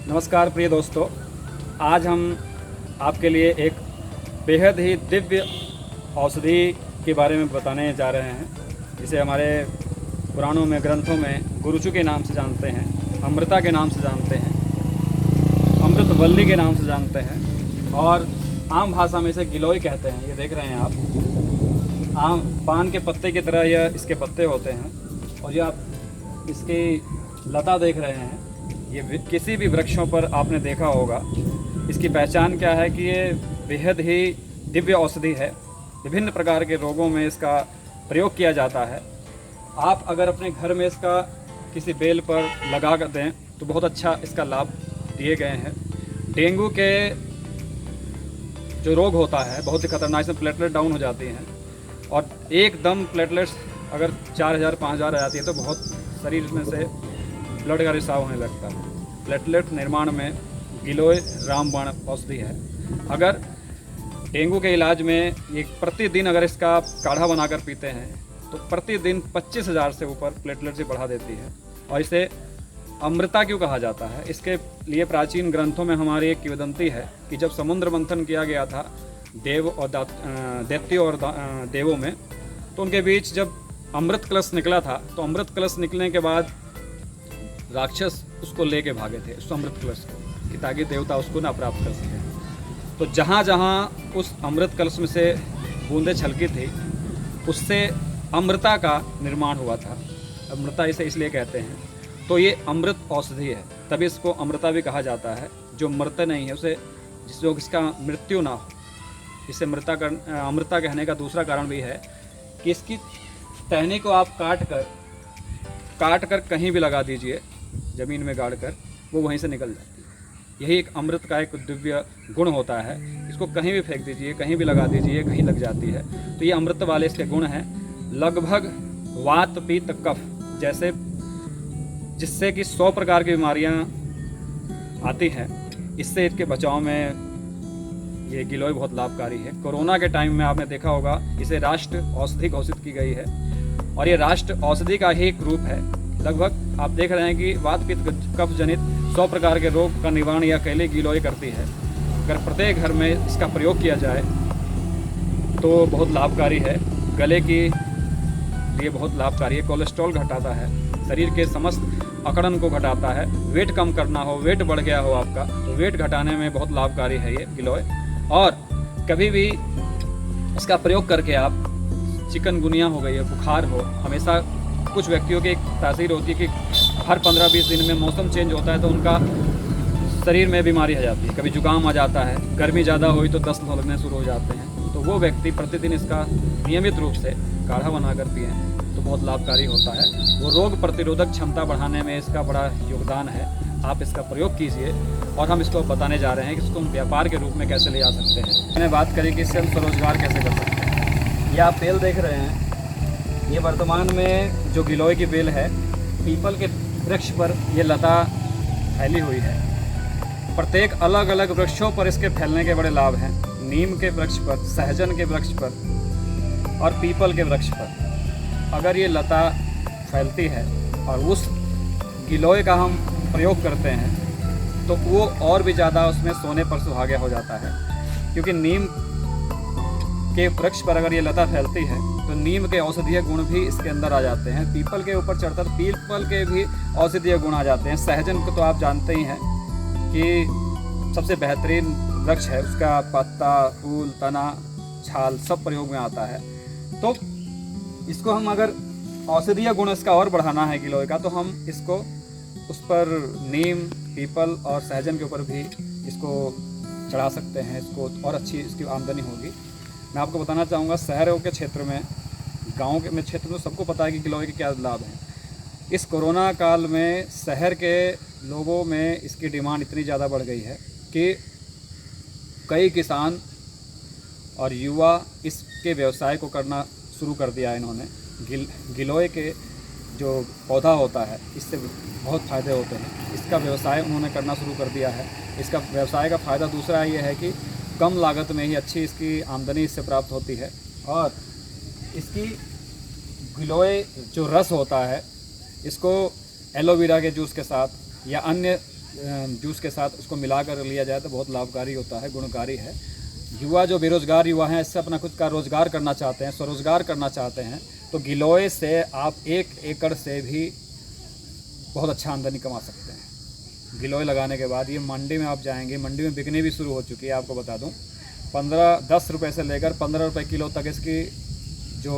नमस्कार प्रिय दोस्तों, आज हम आपके लिए एक बेहद ही दिव्य औषधि के बारे में बताने जा रहे हैं, जिसे हमारे पुराणों में, ग्रंथों में गुरुचु के नाम से जानते हैं, अमृता के नाम से जानते हैं, अमृतवल्ली के नाम से जानते हैं और आम भाषा में इसे गिलोय कहते हैं। ये देख रहे हैं आप, आम पान के पत्ते की तरह यह इसके पत्ते होते हैं और ये आप इसकी लता देख रहे हैं। ये किसी भी वृक्षों पर आपने देखा होगा। इसकी पहचान क्या है कि ये बेहद ही दिव्य औषधि है। विभिन्न प्रकार के रोगों में इसका प्रयोग किया जाता है। आप अगर अपने घर में इसका किसी बेल पर लगा कर दें तो बहुत अच्छा इसका लाभ दिए गए हैं। डेंगू के जो रोग होता है बहुत ही खतरनाक, इसमें प्लेटलेट डाउन हो जाती हैं और एकदम प्लेटलेट्स अगर 4000 5000 आ जाती है तो बहुत शरीर में से ब्लड का रिसाव होने लगता है। प्लेटलेट निर्माण में गिलोय रामबाण औषधि है। अगर डेंगू के इलाज में ये प्रतिदिन अगर इसका काढ़ा बनाकर पीते हैं तो प्रतिदिन 25,000 से ऊपर प्लेटलेट से बढ़ा देती है। और इसे अमृता क्यों कहा जाता है? इसके लिए प्राचीन ग्रंथों में हमारी एक किंवदंती है कि जब समुद्र मंथन किया गया था देव और दैत्यों और देवों में, तो उनके बीच जब अमृत कलश निकला था तो अमृत कलश निकलने के बाद राक्षस उसको लेके भागे थे, उस अमृत कलश को, कि ताकि देवता उसको ना प्राप्त कर सके। तो जहाँ जहाँ उस अमृत कलश में से बूंदें छलकी थी उससे अमृता का निर्माण हुआ था। अमृता इसे इसलिए कहते हैं। तो ये अमृत औषधि है, तभी इसको अमृता भी कहा जाता है। जो मरते नहीं है उसे, जिसका मृत्यु ना हो, इसे अमृता कहने का दूसरा कारण भी है कि इसकी टहनी को आप काट कर कहीं भी लगा दीजिए, ज़मीन में गाड़ कर, वो वहीं से निकल जाती है। यही एक अमृत का एक दिव्य गुण होता है। इसको कहीं भी फेंक दीजिए, कहीं भी लगा दीजिए, कहीं लग जाती है। तो ये अमृत वाले इसके गुण हैं। लगभग वात पित्त कफ जैसे, जिससे कि 100 प्रकार की बीमारियां आती हैं, इससे इसके बचाव में ये गिलोय बहुत लाभकारी है। कोरोना के टाइम में आपने देखा होगा इसे राष्ट्र औषधि घोषित की गई है और ये राष्ट्र औषधि का ही एक रूप है। लगभग आप देख रहे हैं कि वात पित्त कफ जनित 100 प्रकार के रोग का निवारण यह अकेले गिलोय करती है। अगर प्रत्येक घर में इसका प्रयोग किया जाए तो बहुत लाभकारी है। गले के लिए बहुत लाभकारी है। कोलेस्ट्रॉल घटाता है, शरीर के समस्त अकड़न को घटाता है। वेट कम करना हो, वेट बढ़ गया हो आपका, तो वेट घटाने में बहुत लाभकारी है ये गिलोय। और कभी भी इसका प्रयोग करके आप, चिकनगुनिया हो गई है, बुखार हो, हमेशा कुछ व्यक्तियों की एक तासीर होती है कि हर 15-20 दिन में मौसम चेंज होता है तो उनका शरीर में बीमारी आ जाती है। कभी जुकाम आ जाता है, गर्मी ज़्यादा हुई तो दस्त लगने शुरू हो जाते हैं। तो वो व्यक्ति प्रतिदिन इसका नियमित रूप से काढ़ा बनाकर पिए तो बहुत लाभकारी होता है। वो रोग प्रतिरोधक क्षमता बढ़ाने में इसका बड़ा योगदान है। आप इसका प्रयोग कीजिए और हम इसको बताने जा रहे हैं कि इसको हम व्यापार के रूप में कैसे ले जा सकते हैं। मैंने बात करी कि इससे हम स्वरोजगार कैसे कर सकते हैं। ये आप बेल देख रहे हैं, ये वर्तमान में जो गिलोय की बेल है, पीपल के वृक्ष पर ये लता फैली हुई है। प्रत्येक अलग अलग वृक्षों पर इसके फैलने के बड़े लाभ हैं। नीम के वृक्ष पर, सहजन के वृक्ष पर और पीपल के वृक्ष पर अगर ये लता फैलती है और उस गिलोय का हम प्रयोग करते हैं तो वो और भी ज़्यादा उसमें सोने पर सुहागा हो जाता है। क्योंकि नीम के वृक्ष पर अगर ये लता फैलती है तो नीम के औषधीय गुण भी इसके अंदर आ जाते हैं। पीपल के ऊपर चढ़कर पीपल के भी औषधीय गुण आ जाते हैं। सहजन को तो आप जानते ही हैं कि सबसे बेहतरीन वृक्ष है। उसका पत्ता, फूल, तना, छाल सब प्रयोग में आता है। तो इसको हम अगर औषधीय गुण इसका और बढ़ाना है गिलोय का, तो हम इसको उस पर नीम, पीपल और सहजन के ऊपर भी इसको चढ़ा सकते हैं। इसको और अच्छी इसकी आमदनी होगी। मैं आपको बताना चाहूँगा, शहरों के क्षेत्र में, गाँव के क्षेत्र में सबको पता है कि गिलोय के क्या लाभ हैं। इस कोरोना काल में शहर के लोगों में इसकी डिमांड इतनी ज़्यादा बढ़ गई है कि कई किसान और युवा इसके व्यवसाय को करना शुरू कर दिया है इन्होंने। गिलोय के जो पौधा होता है इससे बहुत फ़ायदे होते हैं। इसका व्यवसाय उन्होंने करना शुरू कर दिया है। इसका व्यवसाय का फ़ायदा दूसरा ये है कि कम लागत में ही अच्छी इसकी आमदनी इससे प्राप्त होती है। और इसकी गिलोय जो रस होता है, इसको एलोवेरा के जूस के साथ या अन्य जूस के साथ उसको मिलाकर लिया जाए तो बहुत लाभकारी होता है, गुणकारी है। युवा जो बेरोज़गार युवा हैं, इससे अपना खुद का रोज़गार करना चाहते हैं, स्वरोज़गार करना चाहते हैं, तो गिलोय से आप 1 एकड़ से भी बहुत अच्छा आमदनी कमा सकते हैं। गिलोय लगाने के बाद ये मंडी में आप जाएंगे, मंडी में बिकने भी शुरू हो चुकी है। आपको बता दूं 10 रुपये से लेकर 15 रुपये किलो तक इसकी जो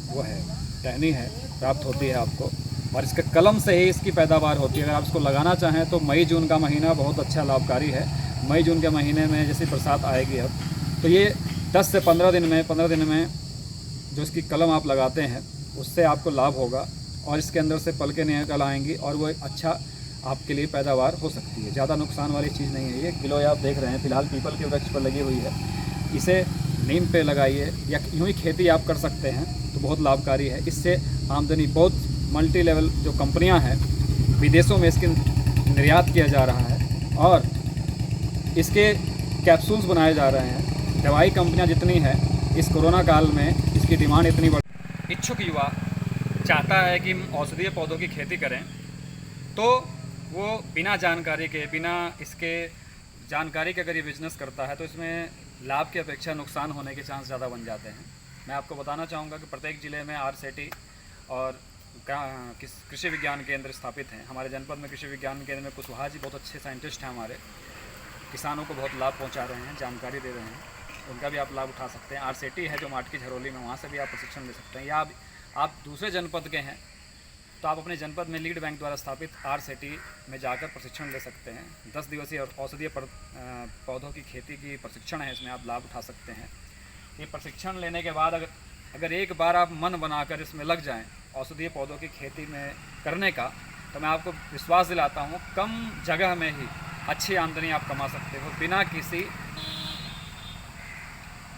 वो है टहनी है प्राप्त होती है आपको, और इसके कलम से ही इसकी पैदावार होती है। अगर आप इसको लगाना चाहें तो मई जून का महीना बहुत अच्छा लाभकारी है। मई जून के महीने में जैसे बरसात आएगी अब, तो ये 10 से 15 दिन में जो इसकी कलम आप लगाते हैं उससे आपको लाभ होगा, और इसके अंदर से पलकें निकल आएंगी और वो अच्छा आपके लिए पैदावार हो सकती है। ज़्यादा नुकसान वाली चीज़ नहीं है ये। गिलोय आप देख रहे हैं फिलहाल पीपल के वृक्ष पर लगी हुई है, इसे नीम पे लगाइए या यूँ ही खेती आप कर सकते हैं तो बहुत लाभकारी है। इससे आमदनी बहुत मल्टी लेवल जो कंपनियां हैं विदेशों में इसके निर्यात किया जा रहा है, और इसके कैप्सूल्स बनाए जा रहे हैं। दवाई कंपनियां जितनी हैं इस कोरोना काल में इसकी डिमांड इतनी बढ़। इच्छुक युवा चाहता है कि औषधीय पौधों की खेती करें, तो वो बिना जानकारी के, बिना इसके जानकारी के अगर ये बिजनेस करता है तो इसमें लाभ की अपेक्षा नुकसान होने के चांस ज़्यादा बन जाते हैं। मैं आपको बताना चाहूँगा कि प्रत्येक ज़िले में RCT और कृषि विज्ञान केंद्र स्थापित हैं। हमारे जनपद में कृषि विज्ञान केंद्र में कुशवाहा जी बहुत अच्छे साइंटिस्ट हैं हमारे, किसानों को बहुत लाभ पहुंचा रहे हैं, जानकारी दे रहे हैं, उनका भी आप लाभ उठा सकते हैं। RCT है जो माटकी झरोली में, वहाँ से भी आप प्रशिक्षण ले सकते हैं। या आप दूसरे जनपद के हैं तो आप अपने जनपद में लीड बैंक द्वारा स्थापित RCT में जाकर प्रशिक्षण ले सकते हैं। 10 दिवसीय औषधीय पौधों की खेती की प्रशिक्षण है, इसमें आप लाभ उठा सकते हैं। ये प्रशिक्षण लेने के बाद अगर एक बार आप मन बनाकर इसमें लग जाएं औषधीय पौधों की खेती में करने का, तो मैं आपको विश्वास दिलाता हूँ कम जगह में ही अच्छी आमदनी आप कमा सकते हो बिना किसी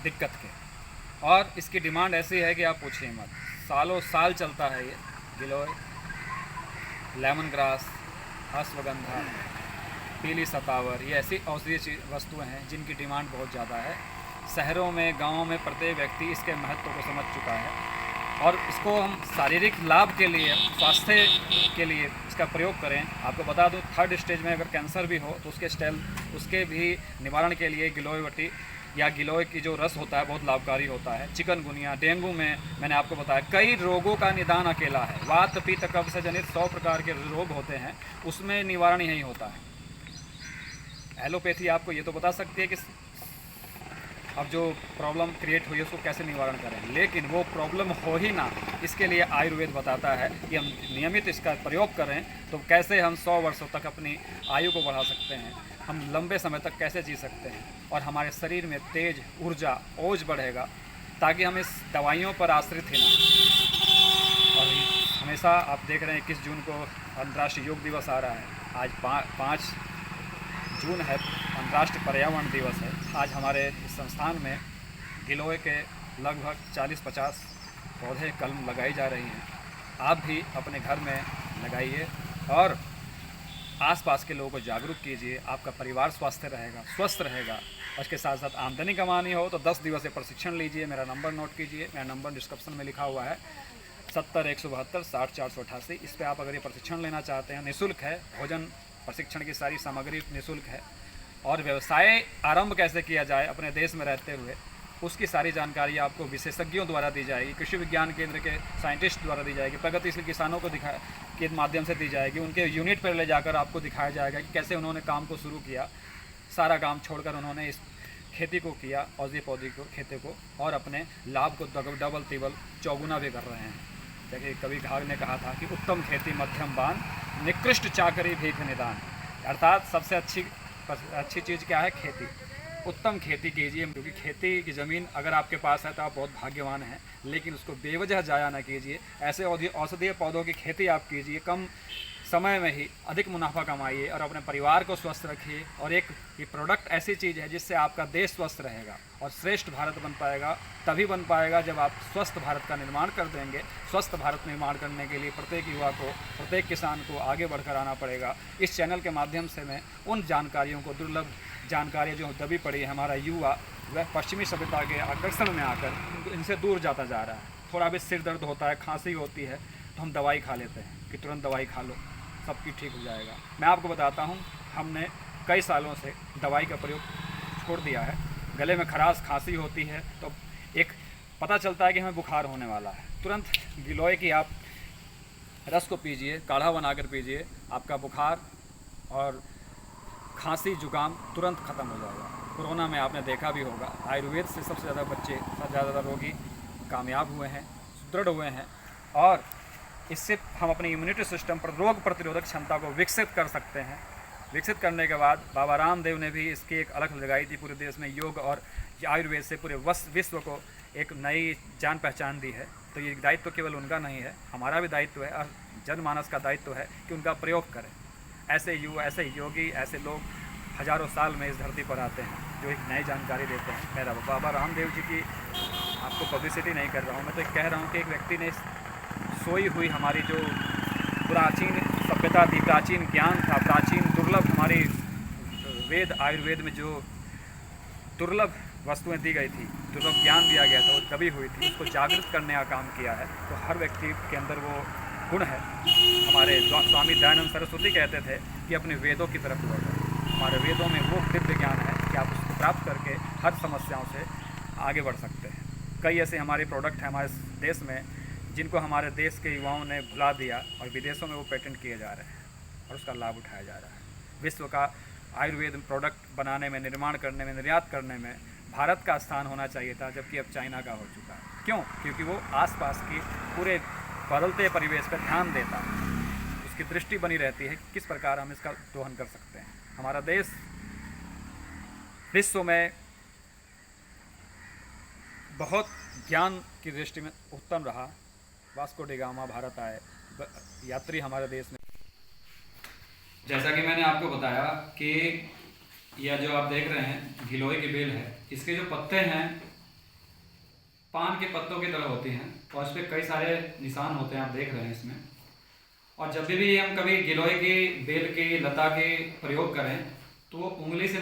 दिक्कत के। और इसकी डिमांड ऐसी है कि आप पूछिए मत, सालों साल चलता है ये गिलोय, लेमन ग्रास, अश्वगंधा, पीली सतावर, ये ऐसी औषधीय वस्तुएं हैं जिनकी डिमांड बहुत ज़्यादा है। शहरों में, गाँव में प्रत्येक व्यक्ति इसके महत्व को समझ चुका है, और इसको हम शारीरिक लाभ के लिए, स्वास्थ्य के लिए इसका प्रयोग करें। आपको बता दूं 3rd स्टेज में अगर कैंसर भी हो तो उसके भी निवारण के लिए गिलोयवटी या गिलोय की जो रस होता है बहुत लाभकारी होता है। चिकनगुनिया, डेंगू में मैंने आपको बताया कई रोगों का निदान अकेला है। वात, पित्त, कब्ज से जनित 100 प्रकार के रोग होते हैं, उसमें निवारण यही होता है। एलोपैथी आपको ये तो बता सकती है कि अब जो प्रॉब्लम क्रिएट हुई है उसको कैसे निवारण करें, लेकिन वो प्रॉब्लम हो ही ना, इसके लिए आयुर्वेद बताता है कि हम नियमित इसका प्रयोग करें तो कैसे हम 100 वर्षों तक अपनी आयु को बढ़ा सकते हैं, हम लंबे समय तक कैसे जी सकते हैं, और हमारे शरीर में तेज, ऊर्जा, ओज बढ़ेगा, ताकि हम इस दवाइयों पर आश्रित ही ना। और हमेशा आप देख रहे हैं 21 जून को अंतर्राष्ट्रीय योग दिवस आ रहा है। आज 5 जून है, अंतर्राष्ट्रीय पर्यावरण दिवस है। आज हमारे इस संस्थान में गिलोय के लगभग 40-50 पौधे कलम लगाई जा रही हैं। आप भी अपने घर में लगाइए और आसपास के लोगों को जागरूक कीजिए। आपका परिवार स्वस्थ रहेगा। और इसके साथ साथ आमदनी कमानी हो तो 10 दिवसीय प्रशिक्षण लीजिए। मेरा नंबर नोट कीजिए, मेरा नंबर डिस्क्रिप्शन में लिखा हुआ है 70 172 60 488। इस पर आप अगर ये प्रशिक्षण लेना चाहते हैं, निःशुल्क है। भोजन प्रशिक्षण की सारी सामग्री निःशुल्क है, और व्यवसाय आरंभ कैसे किया जाए अपने देश में रहते हुए उसकी सारी जानकारी आपको विशेषज्ञों द्वारा दी जाएगी, कृषि विज्ञान केंद्र के साइंटिस्ट द्वारा दी जाएगी, प्रगतिशील किसानों को के माध्यम से दी जाएगी। उनके यूनिट पर ले जाकर आपको दिखाया जाएगा कि कैसे उन्होंने काम को शुरू किया, सारा काम छोड़कर उन्होंने इस खेती को किया, औषधीय पौधे को, खेती को, और अपने लाभ को डबल तिबल चौगुना भी कर रहे हैं। देखिए कवि घाघ ने कहा था कि उत्तम खेती मध्यम बान, निकृष्ट चाकरी भीख निदान। अर्थात सबसे अच्छी चीज़ क्या है? खेती। उत्तम खेती कीजिए, क्योंकि खेती की ज़मीन अगर आपके पास है तो आप बहुत भाग्यवान हैं, लेकिन उसको बेवजह जाया ना कीजिए। ऐसे औषधीय पौधों की खेती आप कीजिए, कम समय में ही अधिक मुनाफा कमाइए और अपने परिवार को स्वस्थ रखिए। और ये प्रोडक्ट ऐसी चीज़ है जिससे आपका देश स्वस्थ रहेगा और श्रेष्ठ भारत बन पाएगा। तभी बन पाएगा जब आप स्वस्थ भारत का निर्माण कर देंगे। स्वस्थ भारत निर्माण करने के लिए प्रत्येक युवा को, प्रत्येक किसान को आगे बढ़कर आना पड़ेगा। इस चैनल के माध्यम से मैं उन जानकारियों को, दुर्लभ जानकारी जो दबी पड़ी है, हमारा युवा वह पश्चिमी सभ्यता के आकर्षण में आकर इनसे दूर जाता जा रहा है। थोड़ा भी सिर दर्द होता है, खांसी होती है, तो हम दवाई खा लेते हैं कि तुरंत दवाई खा लो। सबकी ठीक हो जाएगा। मैं आपको बताता हूँ, हमने कई सालों से दवाई का प्रयोग छोड़ दिया है। गले में खराश खांसी होती है तो एक पता चलता है कि हमें बुखार होने वाला है, तुरंत गिलोय की आप रस को पीजिए, काढ़ा बनाकर पीजिए, आपका बुखार और खांसी जुकाम तुरंत ख़त्म हो जाएगा। कोरोना में आपने देखा भी होगा, आयुर्वेद से सबसे ज़्यादा बच्चे, सबसे ज़्यादा रोगी कामयाब हुए हैं, सुदृढ़ हुए हैं, और इससे हम अपनी इम्यूनिटी सिस्टम पर रोग प्रतिरोधक क्षमता को विकसित कर सकते हैं। विकसित करने के बाद बाबा रामदेव ने भी इसकी एक अलग लगाई थी, पूरे देश में योग और आयुर्वेद से पूरे विश्व को एक नई जान पहचान दी है। तो ये दायित्व केवल उनका नहीं है, हमारा भी दायित्व है और जनमानस का दायित्व है कि उनका प्रयोग करें। ऐसे योगी, ऐसे लोग हज़ारों साल में इस धरती पर आते हैं जो एक नई जानकारी देते हैं। मेरा बाबा रामदेव जी की आपको पब्लिसिटी नहीं कर रहा हूँ, मैं तो कह रहा हूँ कि एक व्यक्ति ने सोई हुई हमारी जो प्राचीन सभ्यता थी, प्राचीन ज्ञान था, प्राचीन दुर्लभ हमारी वेद आयुर्वेद में जो दुर्लभ वस्तुएं दी गई थी, दुर्लभ ज्ञान दिया गया था, वो दबी हुई थी, उसको जागृत करने का काम किया है। तो हर व्यक्ति के अंदर वो गुण है। हमारे स्वामी दयानंद सरस्वती कहते थे कि अपने वेदों की तरफ लौटो। हमारे वेदों में वो दिव्य ज्ञान है कि आप उसको प्राप्त करके हर समस्याओं से आगे बढ़ सकते हैं। कई ऐसे हमारे प्रोडक्ट हैं हमारे देश में जिनको हमारे देश के युवाओं ने भुला दिया और विदेशों में वो पेटेंट किए जा रहे हैं और उसका लाभ उठाया जा रहा है। विश्व का आयुर्वेद प्रोडक्ट बनाने में, निर्माण करने में, निर्यात करने में भारत का स्थान होना चाहिए था, जबकि अब चाइना का हो चुका है। क्यों? क्योंकि वो आसपास की पूरे बदलते परिवेश पर ध्यान देता है, उसकी दृष्टि बनी रहती है किस प्रकार हम इसका दोहन कर सकते हैं। हमारा देश विश्व में बहुत ज्ञान की दृष्टि में उत्तम रहा। वास्को डी गामा भारत आए, यात्री हमारे देश में। जैसा कि मैंने आपको बताया कि यह जो आप देख रहे हैं गिलोय की बेल है, इसके जो पत्ते हैं पान के पत्तों की तरह होते हैं और इस पर कई सारे निशान होते हैं, आप देख रहे हैं इसमें। और जब भी हम कभी गिलोय की बेल की लता के प्रयोग करें तो वो उंगली से